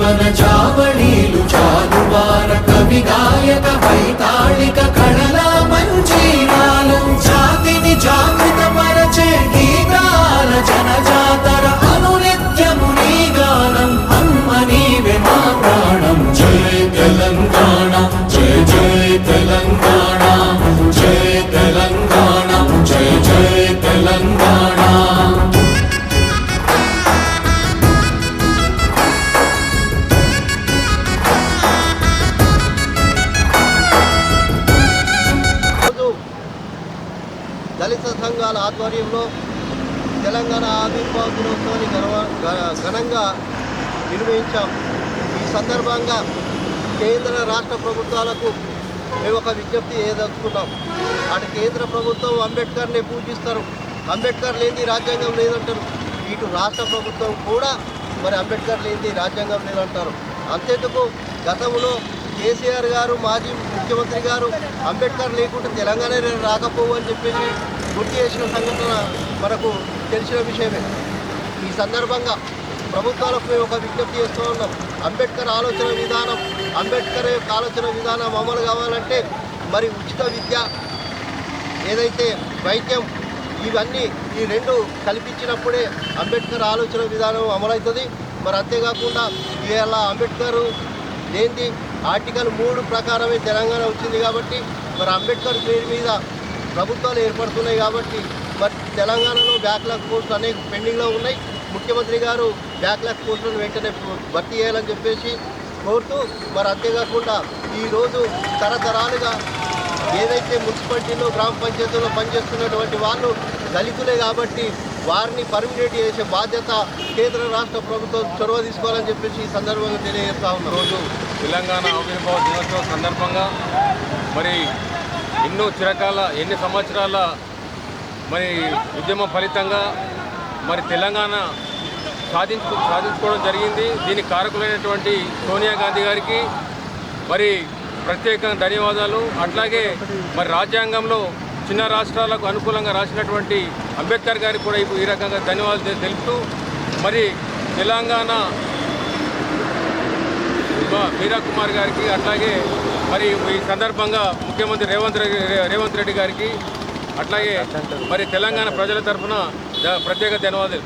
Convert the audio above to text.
జీవన చావళీలు చాలువార కవి గాయక వైతాళిక కళల మంజీరాలు జాతిని జాగృత పరచే గీతాల జనజాతర అనునిత్యము నీ గానం అమ్మ నీవే మా ప్రాణం జయ తెలంగాణ జయ జయ తెలంగాణ జయ తెలంగాణ జయ జయ తెలంగాణ దళిత సంఘాల ఆధ్వర్యంలో తెలంగాణ ఆవిర్భావ దినోత్సవాన్ని ఘనంగా నిర్వహించాం. ఈ సందర్భంగా కేంద్ర రాష్ట్ర ప్రభుత్వాలకు మేము ఒక విజ్ఞప్తి చేయదలుచుకున్నాం. అటు కేంద్ర ప్రభుత్వం అంబేద్కర్ని పూజిస్తారు, అంబేద్కర్ లేని రాజ్యాంగం లేదంటారు. ఇటు రాష్ట్ర ప్రభుత్వం కూడా మరి అంబేద్కర్ లేని రాజ్యాంగం లేదంటారు. అంతేందుకు గతంలో కేసీఆర్ గారు మాజీ ముఖ్యమంత్రి గారు అంబేద్కర్ లేకుండా తెలంగాణ రాకపోవు అని చెప్పేసి గుర్తు చేసిన సంఘటన మనకు తెలిసిన విషయమే. ఈ సందర్భంగా ప్రభుత్వాలకు మేము ఒక విజ్ఞప్తి చేస్తూ ఉన్నాం. అంబేద్కర్ ఆలోచన విధానం, అంబేద్కర్ యొక్క ఆలోచన విధానం అమలు కావాలంటే మరి ఉచిత విద్య, ఏదైతే వైద్యం, ఇవన్నీ ఈ రెండు కల్పించినప్పుడే అంబేద్కర్ ఆలోచన విధానం అమలవుతుంది. మరి అంతేకాకుండా ఇలా అంబేద్కర్ ఏంటి ఆర్టికల్ 3 ప్రకారమే తెలంగాణ వచ్చింది కాబట్టి మరి అంబేద్కర్ పేరు మీద ప్రభుత్వాలు ఏర్పడుతున్నాయి కాబట్టి మరి తెలంగాణలో బ్యాక్లాగ్ పోస్టులు అనేక పెండింగ్లో ఉన్నాయి. ముఖ్యమంత్రి గారు బ్యాక్లాగ్ పోస్టులను వెంటనే భర్తీ చేయాలని చెప్పేసి కోరుతూ మరి అంతేకాకుండా ఈరోజు తరతరాలుగా ఏదైతే మున్సిపాలిటీలో గ్రామ పంచాయతీలో పనిచేస్తున్నటువంటి వాళ్ళు దళితులే కాబట్టి వారిని పర్మినేట్ చేసే బాధ్యత కేంద్ర రాష్ట్ర ప్రభుత్వం చొరవ తీసుకోవాలని చెప్పేసి ఈ సందర్భంగా తెలియజేస్తా ఉన్నాం. రోజు తెలంగాణ ఆవిర్భావ దినోత్సవం సందర్భంగా మరి ఎన్ని సంవత్సరాల మరి ఉద్యమం ఫలితంగా మరి తెలంగాణ సాధించుకోవడం జరిగింది. దీనికి కారకులైనటువంటి సోనియా గాంధీ గారికి మరి ప్రత్యేకంగా ధన్యవాదాలు. అట్లాగే మరి రాజ్యాంగంలో చిన్న రాష్ట్రాలకు అనుకూలంగా రాసినటువంటి అంబేద్కర్ గారికి కూడా ఈ రకంగా ధన్యవాదాలు తెలుపుతూ మరి తెలంగాణ మీరా కుమార్ గారికి అట్లాగే మరి ఈ సందర్భంగా ముఖ్యమంత్రి రేవంత్ రెడ్డి గారికి అట్లాగే మరి తెలంగాణ ప్రజల తరఫున ప్రత్యేక ధన్యవాదాలు.